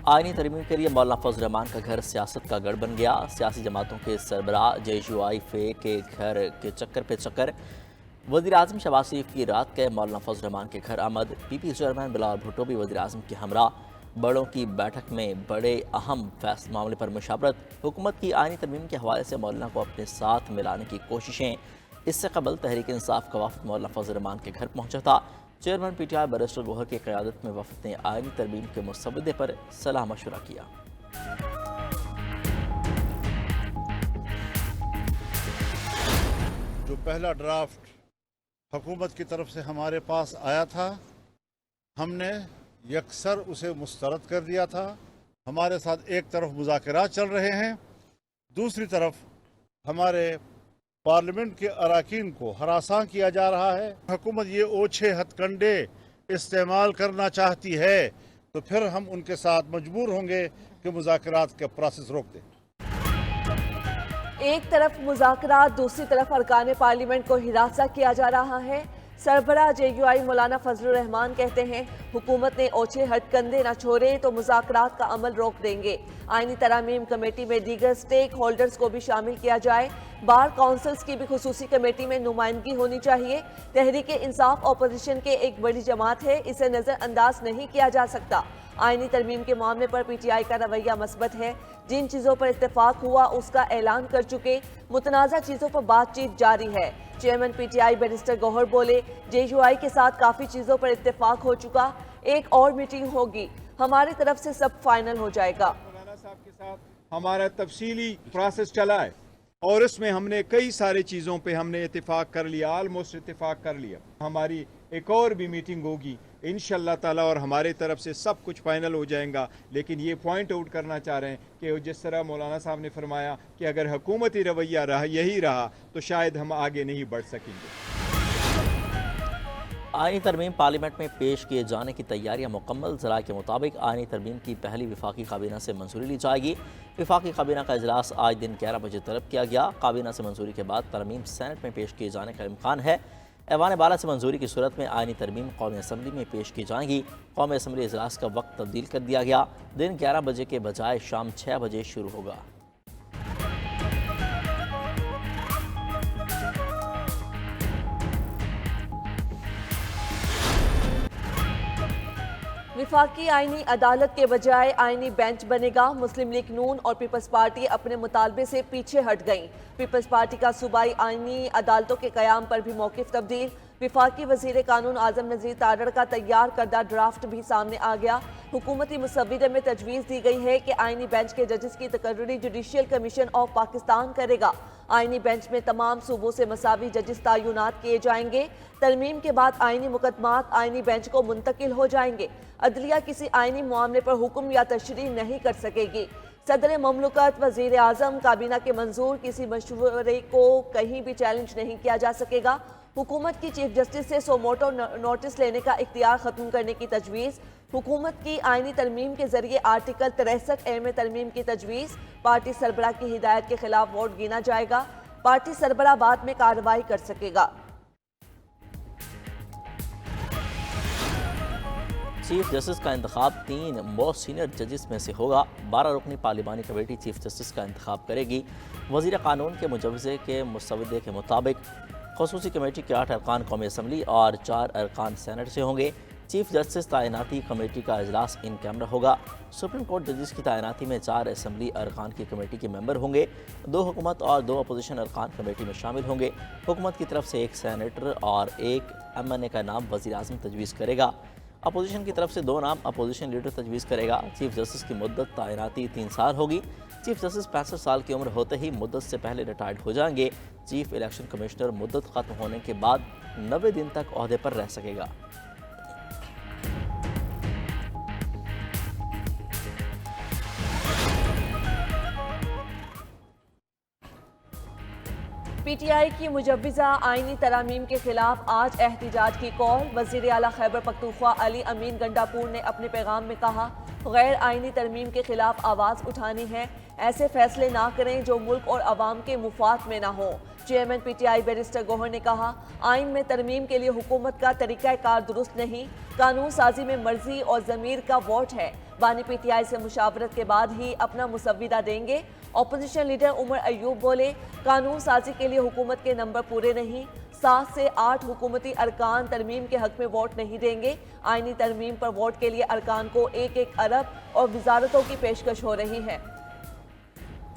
आईनी तरमीम के लिए मौलाना फजल रहमान का घर सियासत का गढ़ बन गया। सियासी जमातों के सरबराह JUI फे के घर के चक्कर पे चक्कर। वज़ीर आज़म शहबाज शरीफ की रात गए मौलाना फजल रहमान के घर आमद। PP चेयरमैन बिलावल भुट्टो भी वज़ीर आज़म के हमरा। बड़ों की बैठक में बड़े अहम फैसले मामले पर मुशावरत। हुकूमत की आईनी तरमीम के हवाले से मौलाना को अपने साथ मिलाने की कोशिशें। इससे कबल तहरीक इंसाफ का वफद मौलाना फजल रहमान के घर पहुंचा था। चेयरमैन PTI बैरिस्टर गौहर की क़यादत में वफद ने आईनी तरमीम के मुसवदे पर सलाह मशवरा किया। जो पहला ड्राफ्ट हुकूमत की तरफ से हमारे पास आया था, हमने यकसर उसे मुस्तरद कर दिया था। हमारे साथ एक तरफ मुज़ाकरात चल रहे हैं, दूसरी तरफ हमारे पार्लियामेंट के अरकान को हरासा किया जा रहा है। हुकूमत ये ओछे हथकंडे इस्तेमाल करना चाहती है तो फिर हम उनके साथ मजबूर होंगे कि मुज़ाकरात का प्रोसेस रोक दें। एक तरफ मुज़ाकरात, दूसरी तरफ अरकान पार्लियामेंट को हिरासा किया जा रहा है। सरबराह JUI मौलाना फजल रहमान कहते हैं, हुकूमत ने ओछे हथकंडे न छोड़े तो मुज़ाकरात का अमल रोक देंगे। आईनी तरामीम कमेटी में दीगर स्टेक होल्डर्स को भी शामिल किया जाए। बार काउंसिल्स की भी खुसूसी कमेटी में नुमाइंदगी होनी चाहिए। तहरीक इंसाफ अपोजिशन के एक बड़ी जमात है, इसे नज़रअंदाज नहीं किया जा सकता। आईनी तरमीम के मामले पर PTI का रवैया मस्बत है। जिन चीज़ों पर इत्तेफाक हुआ उसका ऐलान कर चुके, मुतनाज़ा चीज़ों पर बातचीत जारी है। चेयरमैन PTI बैरिस्टर गौहर बोले, JUI के साथ काफ़ी चीज़ों पर इत्तेफाक हो चुका, एक और मीटिंग होगी, हमारी तरफ से सब फाइनल हो जाएगा। मौलाना साहब के साथ हमारा तफसीली प्रोसेस चला है और इसमें हमने कई सारी चीज़ों पे हमने इत्तेफाक कर लिया, ऑलमोस्ट इत्तेफाक कर लिया। हमारी एक और भी मीटिंग होगी इंशाअल्लाह ताला और हमारे तरफ से सब कुछ फाइनल हो जाएगा। लेकिन ये पॉइंट आउट करना चाह रहे हैं कि जिस तरह मौलाना साहब ने फरमाया कि अगर हुकूमती रवैया यही रहा तो शायद हम आगे नहीं बढ़ सकेंगे। आईनी तरमीम पार्लियामेंट में पेश किए जाने की तैयारियां मुकम्मल। ज़राए के मुताबिक आईनी तरमीम की पहली वफाकी काबीना से मंजूरी ली जाएगी। वफाकी काबीना का इजलास आज दिन 11 बजे तलब किया गया। काबीना से मंजूरी के बाद तरमीम सेनेट में पेश किए जाने का इम्कान है। ऐवान बाला से मंजूरी की सूरत में आईनी तरमीम कौमी असम्बली में पेश की जाएंगी। कौमी असम्बली इजलास का वक्त तब्दील कर दिया गया, दिन 11 बजे के बजाय शाम 6 बजे शुरू होगा। विफाकी आईनी अदालत के बजाय आईनी बेंच बनेगा। मुस्लिम लीग नून और पीपल्स पार्टी अपने मुतालबे से पीछे हट गई। पीपल्स पार्टी का सूबाई आईनी अदालतों के कयाम पर भी मौक़िफ़ तब्दील। विफाकी वज़ीर कानून आज़म नज़ीर तारड़ का तैयार करदा ड्राफ्ट भी सामने आ गया। हुकूमती मुसव्विदे में तजवीज़ दी गई है कि आईनी बेंच के जजेस की तकर्री जुडिशियल कमीशन ऑफ पाकिस्तान करेगा। आईनी बेंच में तमाम सूबों से मसावी जजेस तैनात किए जाएंगे। तरमीम के बाद आईनी मुकदमात आईनी बेंच को मुंतकिल हो जाएंगे। अदलिया किसी आईनी मामले पर हुक्म या तशरीह नहीं कर सकेगी। सदर ममलकत, वज़ीर आज़म, काबीना के मंजूर किसी मशवरे को कहीं भी चैलेंज नहीं किया जा सकेगा। हुकूमत की चीफ जस्टिस से सोमोटो नोटिस लेने का इख्तियार ख़त्म करने की तजवीज़। हुकूमत की आईनी तरमीम के जरिए आर्टिकल 63A में तरमीम की तजवीज़। पार्टी सरबराह की हिदायत के खिलाफ वोट गिना जाएगा। पार्टी सरबराह बाद में कार्रवाई कर सकेगा। चीफ जस्टिस का इंतखाब 3 मोस्ट सीनियर जजेस में से होगा। 12 रुकनी पार्लिमानी कमेटी चीफ जस्टिस का इंतखाब करेगी। वज़ीर कानून के मुजवज़े के मुसवदे के मुताबिक ख़ुसूसी कमेटी के 8 अरकान कौमी असम्बली और 4 अरकान सेनेट से होंगे। चीफ जस्टिस तैनाती कमेटी का इजलास इन कैमरा होगा। सुप्रीम कोर्ट जजेस की तैनाती में 4 असम्बली अरकान की कमेटी के मेंबर होंगे। 2 हुकूमत और 2 अपोजिशन अरकान कमेटी में शामिल होंगे। हुकूमत की तरफ से 1 सेनेटर और 1 MNA का नाम वज़ीर आज़म तजवीज़ करेगा। अपोजिशन की तरफ से 2 नाम अपोजिशन लीडर तजवीज़ करेगा। चीफ जस्टिस की मुद्दत तैनाती 3 साल होगी। चीफ जस्टिस 65 साल की उम्र होते ही मुद्दत से पहले रिटायर्ड हो जाएंगे। चीफ इलेक्शन कमिश्नर मुद्दत ख़त्म होने के बाद 90 दिन तक ओहदे पर रह सकेगा। PTI की मुजव्विज़ा आईनी तरामीम के खिलाफ आज एहतिजाज की कॉल। वज़ीर आला खैबर पख्तूनख्वा अली अमीन गंडापुर ने अपने पैगाम में कहा, गैर आईनी तरमीम के खिलाफ आवाज़ उठानी है। ऐसे फैसले ना करें जो मुल्क और अवाम के मुफाद में ना हो। चेयरमैन PTI बैरिस्टर गौहर ने कहा, आइन में तरमीम के लिए हुकूमत का तरीक़ाकार दुरुस्त नहीं, कानून साजी में मर्जी और ज़मीर का वोट है। بانی پی ٹی آئی سے مشاورت کے بعد ہی اپنا مسودہ دیں گے۔ اپوزیشن لیڈر عمر ایوب بولے، قانون سازی کے لیے حکومت کے نمبر پورے نہیں، 7 سے 8 حکومتی ارکان ترمیم کے حق میں ووٹ نہیں دیں گے۔ آئینی ترمیم پر ووٹ کے لیے ارکان کو 1 ارب اور وزارتوں کی پیشکش ہو رہی ہے۔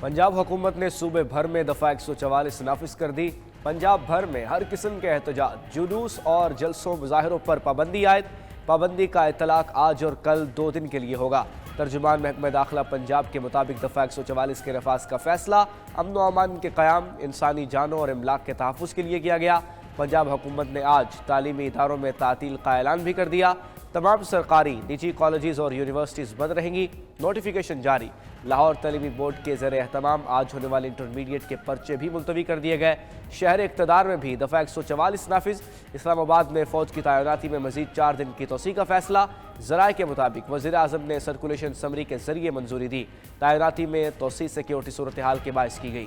پنجاب حکومت نے صوبے بھر میں دفعہ 144 نافذ کر دی۔ پنجاب بھر میں ہر قسم کے احتجاج، جلوس اور جلسوں مظاہروں پر پابندی عائد۔ پابندی کا اطلاق آج اور کل 2 دن کے لیے ہوگا۔ ترجمان محکمہ داخلہ پنجاب کے مطابق دفعہ 144 کے نفاذ کا فیصلہ امن و امان کے قیام، انسانی جانوں اور املاک کے تحفظ کے لیے کیا گیا۔ پنجاب حکومت نے آج تعلیمی اداروں میں تعطیل کا اعلان بھی کر دیا۔ تمام سرکاری، نجی کالجز اور یونیورسٹیز بند رہیں گی۔ نوٹیفیکیشن جاری۔ لاہور تعلیمی بورڈ کے زیر اہتمام آج ہونے والے انٹرمیڈیٹ کے پرچے بھی ملتوی کر دیے گئے۔ شہر اقتدار میں بھی دفعہ 144 نافذ۔ اسلام آباد میں فوج کی تعیناتی میں مزید 4 دن کی توسیع کا فیصلہ۔ ذرائع کے مطابق وزیر اعظم نے سرکولیشن سمری کے ذریعے منظوری دی۔ تعیناتی میں توسیع سیکیورٹی صورتحال کے باعث کی گئی۔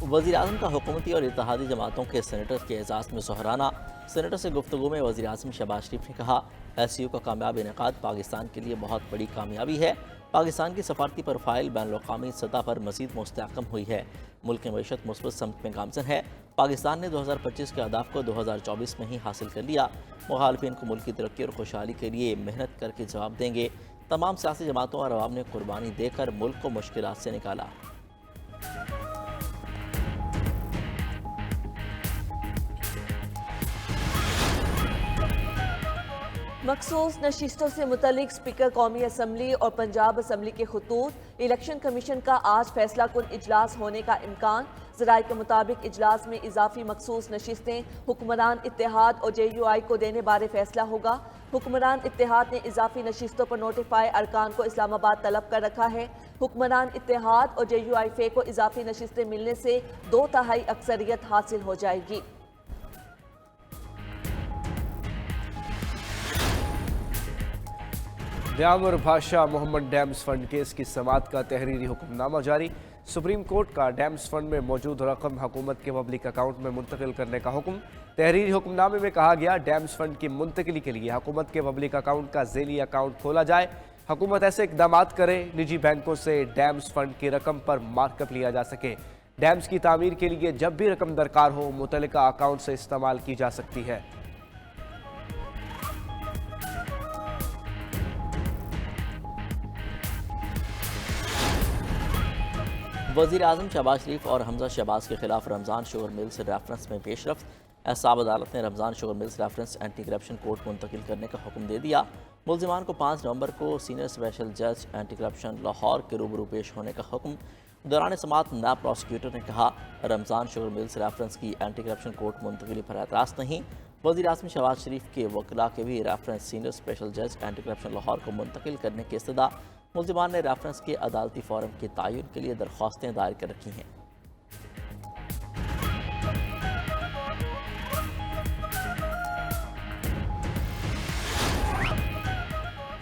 وزیر اعظم کا حکومتی اور اتحادی جماعتوں کے سینیٹر کے اعزاز میں سہرانہ۔ سینیٹر سے گفتگو میں وزیر اعظم شہباز شریف نے کہا، ایس یو کا کامیاب انعقاد پاکستان کے لیے بہت بڑی کامیابی ہے۔ پاکستان کی سفارتی پروفائل بین الاقوامی سطح پر مزید مستحکم ہوئی ہے۔ ملک کی معیشت مثبت سمت میں گامزن ہے۔ پاکستان نے 2025 کے اہداف کو 2024 میں ہی حاصل کر لیا۔ مخالفین کو ملک کی ترقی اور خوشحالی کے لیے محنت کر کے جواب دیں گے۔ تمام سیاسی جماعتوں اور عوام نے قربانی دے کر ملک کو مشکلات سے نکالا۔ مخصوص نشستوں سے متعلق اسپیکر قومی اسمبلی اور پنجاب اسمبلی کے خطوط، الیکشن کمیشن کا آج فیصلہ کن اجلاس ہونے کا امکان۔ ذرائع کے مطابق اجلاس میں اضافی مخصوص نشستیں حکمران اتحاد اور جے یو آئی کو دینے بارے فیصلہ ہوگا۔ حکمران اتحاد نے اضافی نشستوں پر نوٹیفائی ارکان کو اسلام آباد طلب کر رکھا ہے۔ حکمران اتحاد اور جے یو آئی فے کو اضافی نشستیں ملنے سے 2/3 اکثریت حاصل ہو جائے گی۔ نیامر بادشاہ محمد ڈیمز فنڈ کیس کی سماعت کا تحریری حکم نامہ جاری۔ سپریم کورٹ کا ڈیمز فنڈ میں موجود رقم حکومت کے پبلک اکاؤنٹ میں منتقل کرنے کا حکم۔ تحریری حکم نامے میں کہا گیا، ڈیمز فنڈ کی منتقلی کے لیے حکومت کے پبلک اکاؤنٹ کا ذیلی اکاؤنٹ کھولا جائے۔ حکومت ایسے اقدامات کرے نجی بینکوں سے ڈیمز فنڈ کی رقم پر مارک اپ لیا جا سکے۔ ڈیمز کی تعمیر کے لیے جب بھی رقم درکار ہو متعلقہ اکاؤنٹ سے استعمال کی جا سکتی ہے۔ وزیر اعظم شہباز شریف اور حمزہ شہباز کے خلاف رمضان شوگر ملز ریفرنس میں پیش رفت۔ احتساب عدالت نے Ramzan sugar mills reference anti corruption court منتقل کرنے کا حکم دے دیا۔ ملزمان کو 5 نومبر کو سینئر اسپیشل جج اینٹی کرپشن لاہور کے روبرو پیش ہونے کا حکم۔ دوران سماعت نائب پروسیکیوٹر نے کہا، رمضان شوگر ملز ریفرنس کی اینٹی کرپشن کورٹ منتقلی پر اعتراض نہیں۔ وزیر اعظم شہباز شریف کے وکلاء کے بھی ریفرنس سینئر اسپیشل جج اینٹی کرپشن لاہور کو منتقل کرنے کی استدعا۔ ملزمان نے ریفرنس کے عدالتی فورم کے تعین کے لیے درخواستیں دائر کر رکھی ہیں۔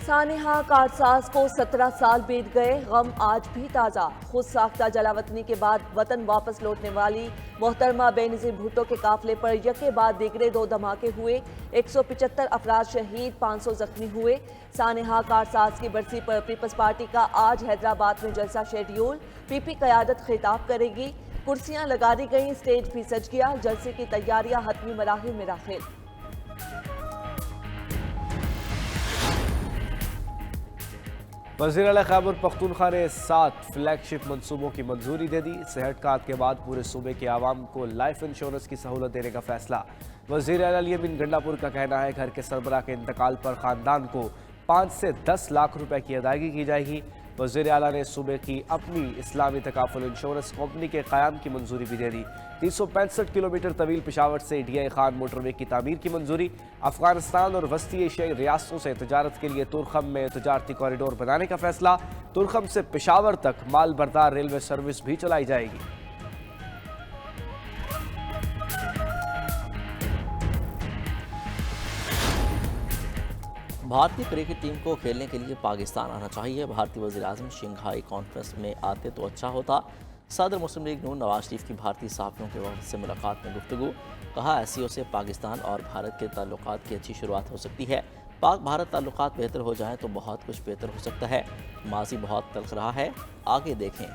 سانحہ کارساز کو 17 سال بیت گئے، غم آج بھی تازہ۔ خود ساختہ جلاوطنی کے بعد وطن واپس لوٹنے والی محترمہ بے نظیر بھٹو کے قافلے پر یکے بعد دیگرے 2 دھماکے ہوئے، 175 افراد شہید، 500 زخمی ہوئے۔ سانحہ کارساز کی برسی پر پیپلز پارٹی کا آج حیدرآباد میں جلسہ شیڈیول، پی پی قیادت خطاب کرے گی۔ کرسیاں لگا دی گئیں، اسٹیج بھی سج گیا، جلسے کی تیاریاں حتمی مراحل میں داخل۔ وزیر اعلیٰ خیبر پختونخوا نے 7 فلیگ شپ منصوبوں کی منظوری دے دی۔ صحت کارڈ کے بعد پورے صوبے کے عوام کو لائف انشورنس کی سہولت دینے کا فیصلہ۔ وزیر اعلیٰ علی امین گنڈا پور کا کہنا ہے، گھر کے سربراہ کے انتقال پر خاندان کو 5 سے 10 لاکھ روپے کی ادائیگی کی جائے گی۔ وزیر اعلیٰ نے صوبے کی اپنی اسلامی تکافل انشورنس کمپنی کے قیام کی منظوری بھی دے دی۔ 365 کلومیٹر طویل پشاور سے ڈی آئی خان موٹر وے کی تعمیر کی منظوری۔ افغانستان اور وسطی ایشیائی ریاستوں سے تجارت کے لیے تورخم میں تجارتی کوریڈور بنانے کا فیصلہ۔ تورخم سے پشاور تک مال بردار ریلوے سروس بھی چلائی جائے گی۔ بھارتی کرکٹ ٹیم کو کھیلنے کے لیے پاکستان آنا چاہیے۔ بھارتی وزیر اعظم شنگھائی کانفرنس میں آتے تو اچھا ہوتا۔ صدر مسلم لیگ نون نواز شریف کی بھارتی صحافیوں کے وفد سے ملاقات میں گفتگو، کہا SCO سے پاکستان اور بھارت کے تعلقات کی اچھی شروعات ہو سکتی ہے، پاک بھارت تعلقات بہتر ہو جائیں تو بہت کچھ بہتر ہو سکتا ہے، ماضی بہت تلخ رہا ہے، آگے دیکھیں۔